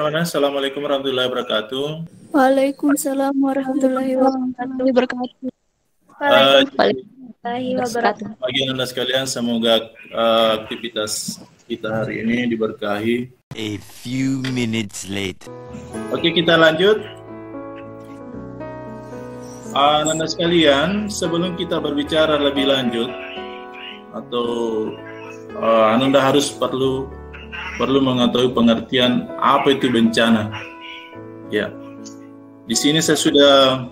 Nona. Assalamualaikum warahmatullahi wabarakatuh. Waalaikumsalam warahmatullahi wabarakatuh. Waalaikumsalam wabarakatuh. Bagi Nona sekalian, semoga aktivitas kita hari ini diberkahi. A few minutes later. Oke, kita lanjut. Nona sekalian, sebelum kita berbicara lebih lanjut, atau Anda harus perlu mengetahui pengertian apa itu bencana. Ya, di sini saya sudah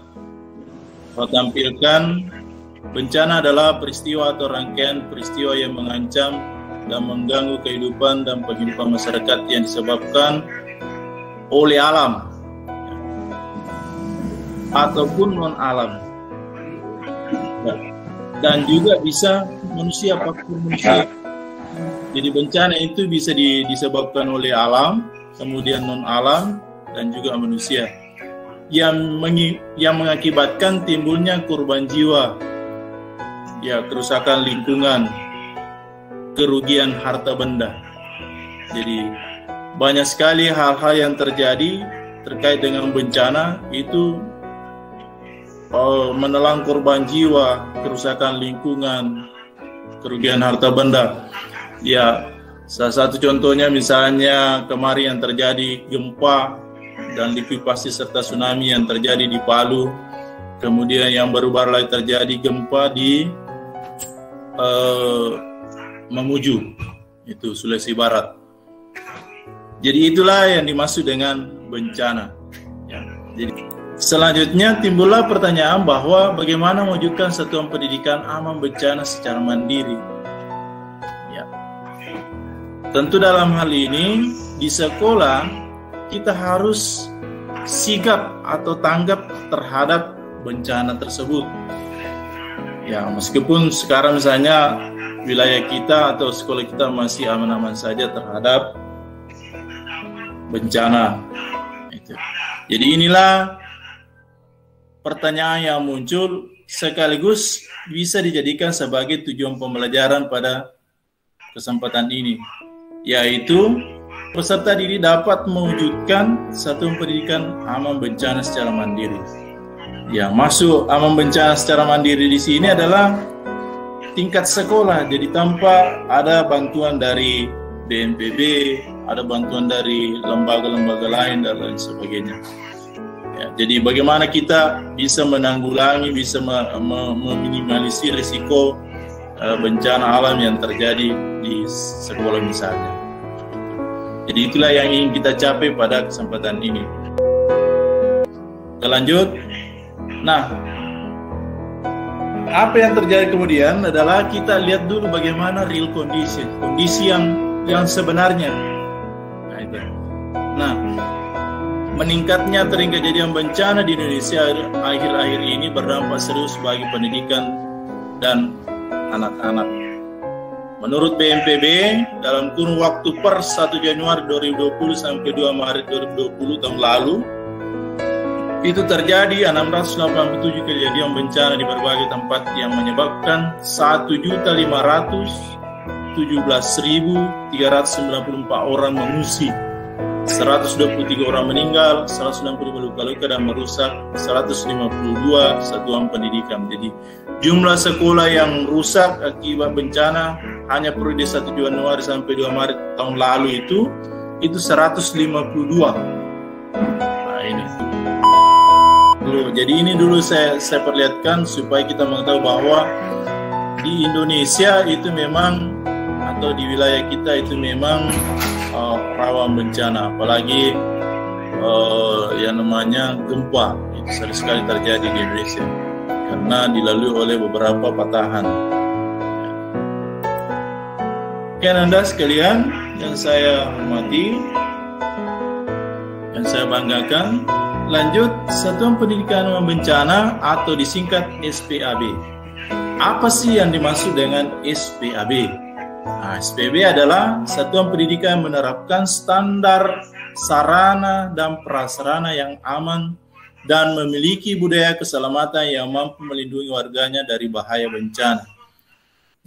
tampilkan bencana adalah peristiwa atau rangkaian peristiwa yang mengancam dan mengganggu kehidupan dan penghidupan masyarakat yang disebabkan oleh alam ataupun non alam, dan juga bisa manusia, faktor manusia. Jadi bencana itu bisa disebabkan oleh alam, kemudian non alam, dan juga manusia yang mengakibatkan timbulnya korban jiwa, ya, kerusakan lingkungan, kerugian harta benda. Jadi banyak sekali hal-hal yang terjadi terkait dengan bencana itu menelan korban jiwa, kerusakan lingkungan, kerugian harta benda. Ya, salah satu contohnya misalnya kemarin yang terjadi gempa dan likuifaksi serta tsunami yang terjadi di Palu. Kemudian yang baru-baru lagi terjadi gempa di Mamuju, itu Sulawesi Barat. Jadi itulah yang dimaksud dengan bencana. Ya, jadi selanjutnya timbullah pertanyaan bahwa bagaimana mewujudkan satuan pendidikan aman bencana secara mandiri. Ya. Tentu dalam hal ini di sekolah kita harus sigap atau tanggap terhadap bencana tersebut. Ya, meskipun sekarang misalnya wilayah kita atau sekolah kita masih aman-aman saja terhadap bencana. Itu. Jadi inilah pertanyaan yang muncul sekaligus bisa dijadikan sebagai tujuan pembelajaran pada kesempatan ini, yaitu peserta didik dapat mewujudkan satuan pendidikan aman bencana secara mandiri. Yang masuk aman bencana secara mandiri di sini adalah tingkat sekolah, jadi tanpa ada bantuan dari BNPB, ada bantuan dari lembaga-lembaga lain dan lain sebagainya. Ya, jadi bagaimana kita bisa menanggulangi, bisa meminimalisir risiko bencana alam yang terjadi di sekolah misalnya. Jadi itulah yang ingin kita capai pada kesempatan ini. Kita lanjut. Nah, apa yang terjadi kemudian adalah kita lihat dulu bagaimana real condition, kondisi yang sebenarnya. Nah, meningkatnya sering kejadian bencana di Indonesia akhir-akhir ini berdampak serius bagi pendidikan dan anak-anak. Menurut BNPB, dalam kurun waktu per 1 Januari 2020 sampai 2 Maret 2020 tahun lalu, itu terjadi 687 kejadian bencana di berbagai tempat yang menyebabkan 1.517.394 orang mengungsi, 123 orang meninggal, 165 luka-luka dan merusak 152 satuan pendidikan. Jadi jumlah sekolah yang rusak akibat bencana hanya periode 1 Januari sampai 2 Maret tahun lalu itu 152. Nah, ini. Jadi ini dulu saya perlihatkan supaya kita mengetahui bahwa di Indonesia itu memang atau di wilayah kita itu memang rawan bencana, apalagi yang namanya gempa itu sering sekali terjadi di Indonesia karena dilalui oleh beberapa patahan. Oke, Anda sekalian yang saya hormati, yang saya banggakan. Lanjut, Satuan Pendidikan Aman Bencana atau disingkat SPAB. Apa sih yang dimaksud dengan SPAB? Nah, SPAB adalah Satuan Pendidikan yang menerapkan standar sarana dan prasarana yang aman dan memiliki budaya keselamatan yang mampu melindungi warganya dari bahaya bencana.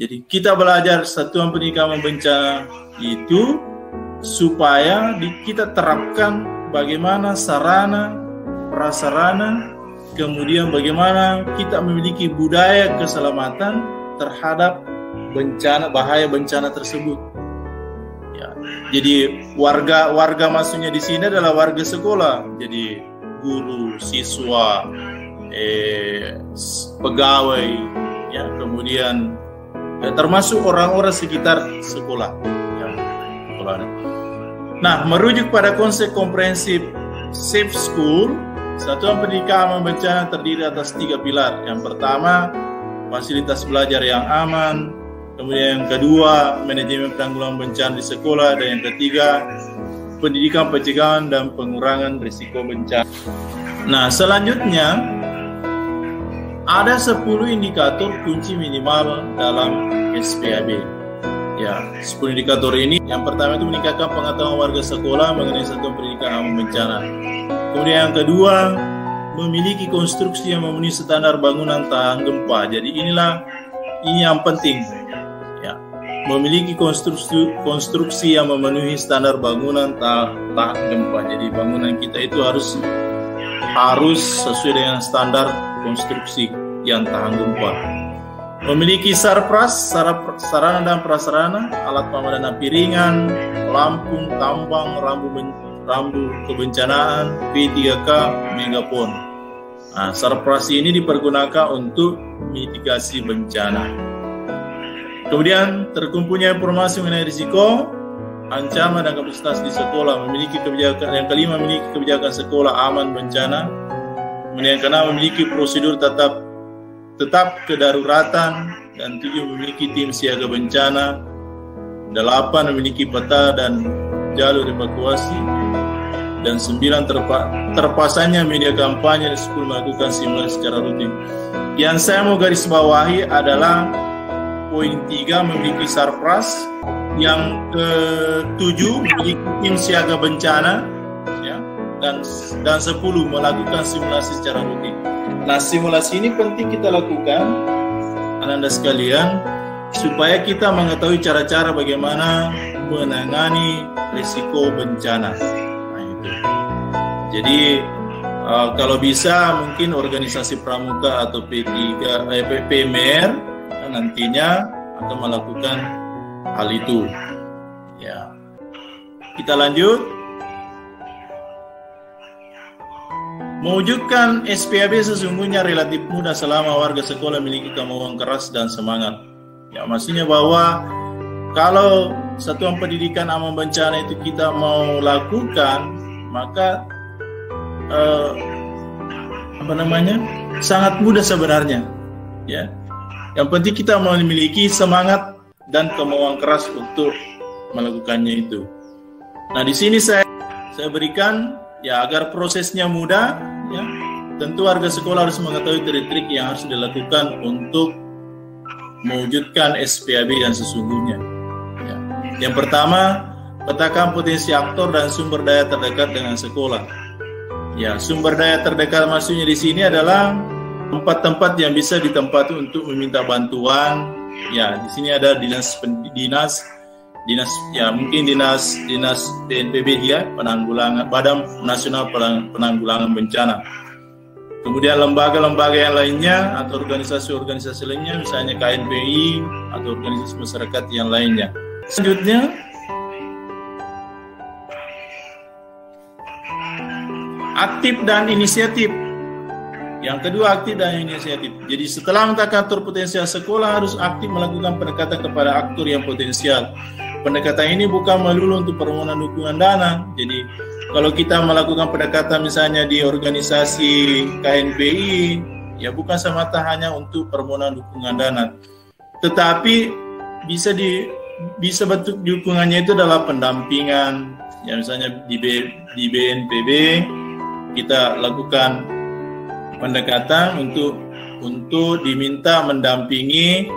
Jadi kita belajar Satuan Pendidikan Aman Bencana itu supaya kita terapkan bagaimana sarana, prasarana, kemudian bagaimana kita memiliki budaya keselamatan terhadap bencana, bahaya bencana tersebut. Ya, jadi warga maksudnya di sini adalah warga sekolah, jadi guru, siswa, pegawai, ya, kemudian termasuk orang-orang sekitar sekolah. Ya, sekolah. Nah, merujuk pada konsep komprehensif Safe School, satuan pendidikan aman bencana terdiri atas 3 pilar. Yang pertama, fasilitas belajar yang aman. Kemudian yang kedua, manajemen penanggulangan bencana di sekolah. Dan yang ketiga, pendidikan pencegahan dan pengurangan risiko bencana. Nah, selanjutnya, ada 10 indikator kunci minimal dalam SPAB. Ya, 10 indikator ini, yang pertama itu meningkatkan pengetahuan warga sekolah mengenai satuan pendidikan aman bencana. Kemudian yang kedua, memiliki konstruksi yang memenuhi standar bangunan tahan gempa. Jadi ini yang penting. Ya, memiliki konstruksi yang memenuhi standar bangunan tahan gempa. Jadi bangunan kita itu harus sesuai dengan standar konstruksi yang tahan gempa. Memiliki sarpras, sarana dan prasarana, alat pemadaman api ringan, pelampung, tambang, rambu kebencanaan, P3K, megapon. Nah, sarpras ini dipergunakan untuk mitigasi bencana. Kemudian terkumpulnya informasi mengenai risiko, ancaman dan kapasitas di sekolah. Memiliki kebijakan. Yang kelima, memiliki kebijakan sekolah aman bencana. Kemudian yang keenam, memiliki prosedur tetap kedaruratan. Dan 7, memiliki tim siaga bencana. 8, memiliki peta dan jalur evakuasi. Dan 9, terpasangnya media kampanye. 10, melakukan simulasi secara rutin. Yang saya mau garis bawahi adalah poin 3, memiliki sarpras. Yang ke-7, memiliki tim siaga bencana, ya, dan 10, melakukan simulasi secara rutin. Nah, simulasi ini penting kita lakukan, Anda sekalian, supaya kita mengetahui cara-cara bagaimana menangani risiko bencana. Nah, itu. Jadi kalau bisa mungkin organisasi pramuka atau PMR nantinya akan melakukan hal itu. Ya. Kita lanjut. Mewujudkan SPAB sesungguhnya relatif mudah selama warga sekolah memiliki kemauan keras dan semangat. Ya, maksudnya bahwa kalau satuan pendidikan aman bencana itu kita mau lakukan, maka sangat mudah sebenarnya. Ya, yang penting kita memiliki semangat dan kemauan keras untuk melakukannya itu. Nah, di sini saya berikan ya agar prosesnya mudah, ya. Tentu warga sekolah harus mengetahui trik-trik yang harus dilakukan untuk mewujudkan SPAB yang sesungguhnya. Ya. Yang pertama, petakan potensi aktor dan sumber daya terdekat dengan sekolah. Ya, sumber daya terdekat maksudnya di sini adalah tempat-tempat yang bisa ditempati untuk meminta bantuan. Ya, di sini ada dinas ya, mungkin dinas BNPB dia, Badan Nasional Penanggulangan Bencana. Kemudian lembaga-lembaga yang lainnya atau organisasi-organisasi lainnya, misalnya KNPI atau organisasi masyarakat yang lainnya. Selanjutnya, aktif dan inisiatif. Yang kedua, aktif dan inisiatif. Jadi setelah menetapkan aktor potensial, sekolah harus aktif melakukan pendekatan kepada aktor yang potensial. Pendekatan ini bukan melulu untuk permohonan dukungan dana. Jadi kalau kita melakukan pendekatan misalnya di organisasi KNPI, ya bukan semata hanya untuk permohonan dukungan dana, tetapi bisa bentuk dukungannya itu adalah pendampingan. Ya, misalnya di BNPB kita lakukan pendekatan untuk diminta mendampingi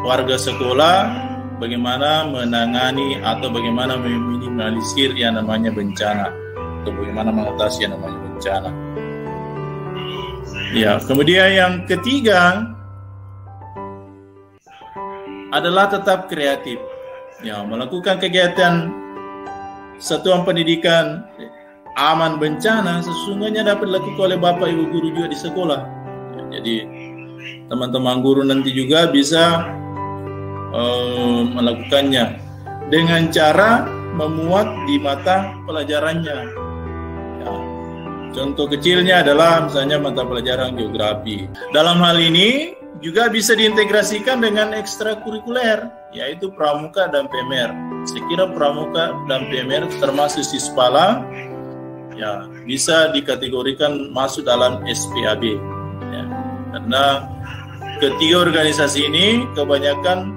warga sekolah bagaimana menangani atau bagaimana meminimalisir yang namanya bencana atau bagaimana mengatasi yang namanya bencana. Ya, kemudian yang ketiga adalah tetap kreatif. Ya, melakukan kegiatan satuan pendidikan aman bencana sesungguhnya dapat dilakukan oleh Bapak Ibu guru juga di sekolah. Jadi teman-teman guru nanti juga bisa melakukannya dengan cara memuat di mata pelajarannya. Ya. Contoh kecilnya adalah misalnya mata pelajaran geografi. Dalam hal ini juga bisa diintegrasikan dengan ekstrakurikuler, yaitu pramuka dan PMR. Saya kira pramuka dan PMR termasuk Sispala, ya bisa dikategorikan masuk dalam SPAB. Ya. Karena ketiga organisasi ini kebanyakan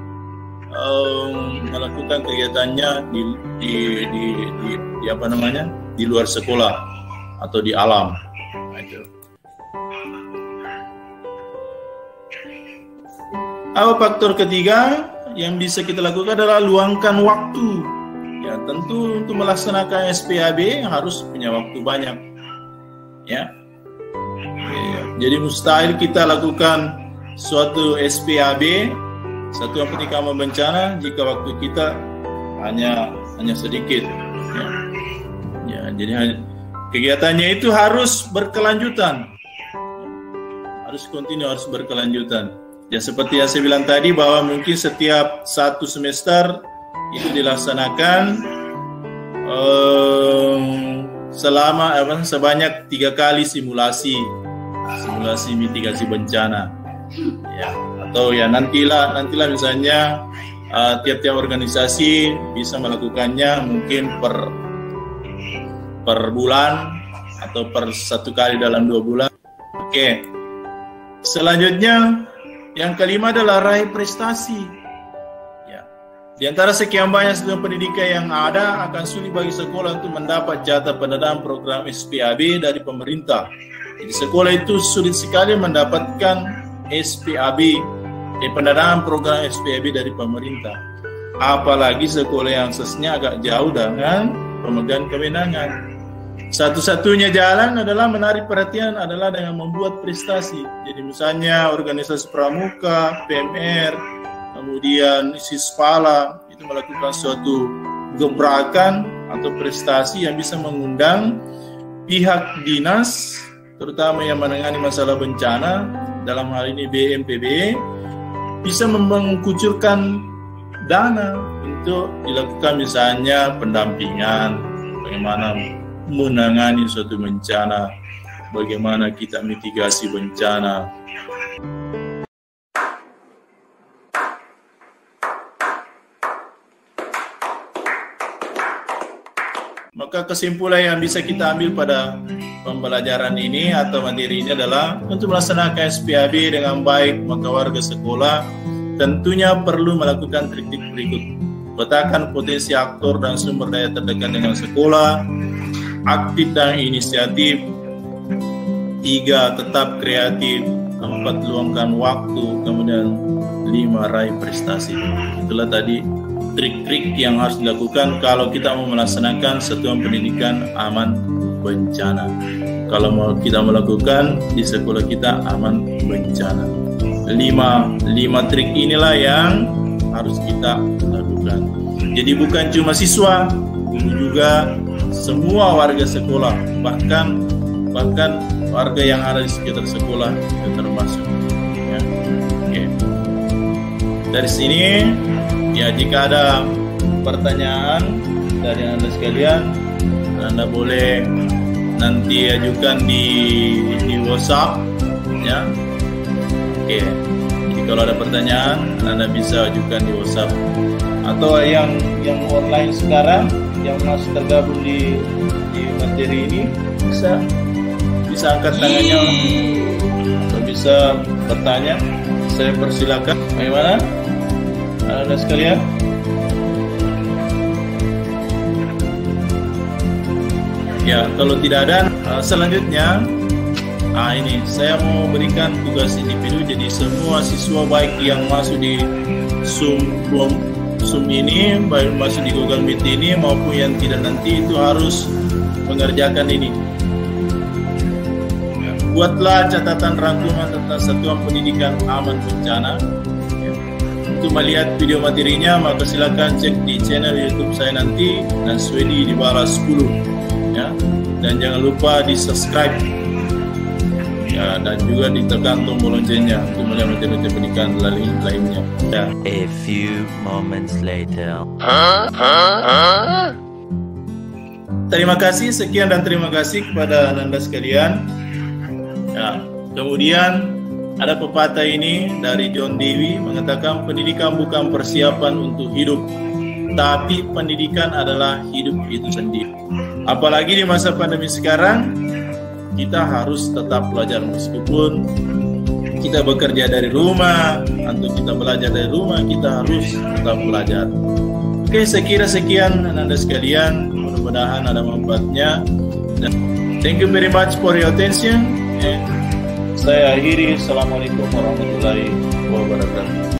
melakukan kegiatannya di luar sekolah atau di alam. Apa faktor ketiga yang bisa kita lakukan adalah luangkan waktu. Ya, tentu untuk melaksanakan SPAB harus punya waktu banyak. Ya. Jadi mustahil kita lakukan suatu SPAB, satuan pendidikan bencana, jika waktu kita hanya sedikit. Ya, jadi kegiatannya itu harus berkelanjutan, harus kontinu, harus berkelanjutan. Ya seperti yang saya bilang tadi bahwa mungkin setiap satu semester itu dilaksanakan sebanyak 3 kali simulasi mitigasi bencana. Ya, atau ya nantilah misalnya tiap-tiap organisasi bisa melakukannya mungkin per bulan atau per 1 kali dalam 2 bulan. Oke. Selanjutnya yang kelima adalah raih prestasi. Ya. Di antara sekian banyak satuan pendidikan yang ada, akan sulit bagi sekolah untuk mendapat jatah pendanaan program SPAB dari pemerintah. Jadi sekolah itu sulit sekali mendapatkan SPAB, pendanaan program SPAB dari pemerintah. Apalagi sekolah yang aksesnya agak jauh dengan pemegang kewenangan. Satu-satunya jalan adalah menarik perhatian adalah dengan membuat prestasi. Jadi misalnya organisasi pramuka, PMR, kemudian Sispala itu melakukan suatu gebrakan atau prestasi yang bisa mengundang pihak dinas, terutama yang menangani masalah bencana, dalam hal ini BNPB, bisa mengucurkan dana untuk dilakukan misalnya pendampingan, bagaimana menangani suatu bencana, bagaimana kita mitigasi bencana. Maka kesimpulan yang bisa kita ambil pada pembelajaran ini atau materi ini adalah untuk melaksanakan SPAB dengan baik, maka warga sekolah tentunya perlu melakukan trik-trik berikut. Petakan potensi aktor dan sumber daya terdekat dengan sekolah, aktif dan inisiatif, 3 tetap kreatif, 4 luangkan waktu, kemudian 5 raih prestasi. Itulah tadi trik-trik yang harus dilakukan kalau kita mau melaksanakan satuan pendidikan aman bencana. Kalau mau kita melakukan di sekolah kita aman bencana. 5 trik inilah yang harus kita lakukan. Jadi bukan cuma siswa, guru juga, semua warga sekolah, bahkan warga yang ada di sekitar sekolah itu termasuk. Ya. Oke. Dari sini, ya jika ada pertanyaan dari Anda sekalian, Anda boleh nanti ajukan di WhatsApp, ya. Oke. Jadi kalau ada pertanyaan, Anda bisa ajukan di WhatsApp. Atau yang online sekarang, yang masih tergabung di materi ini, bisa angkat tangannya atau bisa bertanya. Saya persilakan. Bagaimana Anda sekalian? Ya, kalau tidak ada, selanjutnya ini saya mau berikan tugas individu. Jadi semua siswa baik yang masuk di Zoom ini, baik masuk di Google Meet ini maupun yang tidak nanti itu harus mengerjakan ini. Buatlah catatan rangkuman tentang satuan pendidikan aman bencana. Untuk melihat video materinya, maka silakan cek di channel YouTube saya nanti, dan Swedi di bawah 10. Ya. dan jangan lupa di subscribe ya, dan juga ditekan tombol loncengnya untuk melihat materi-materi pendidikan lainnya ya. A few moments later. Terima kasih, sekian dan terima kasih kepada Anda sekalian ya. Kemudian ada pepatah ini dari John Dewey mengatakan pendidikan bukan persiapan untuk hidup, tapi pendidikan adalah hidup itu sendiri. Apalagi di masa pandemi sekarang, kita harus tetap belajar meskipun kita bekerja dari rumah atau kita belajar dari rumah, kita harus tetap belajar. Oke, saya kira sekian Anda sekalian, mudah-mudahan ada manfaatnya. Dan thank you very much for your attention. Saya akhiri. Assalamualaikum warahmatullahi wabarakatuh.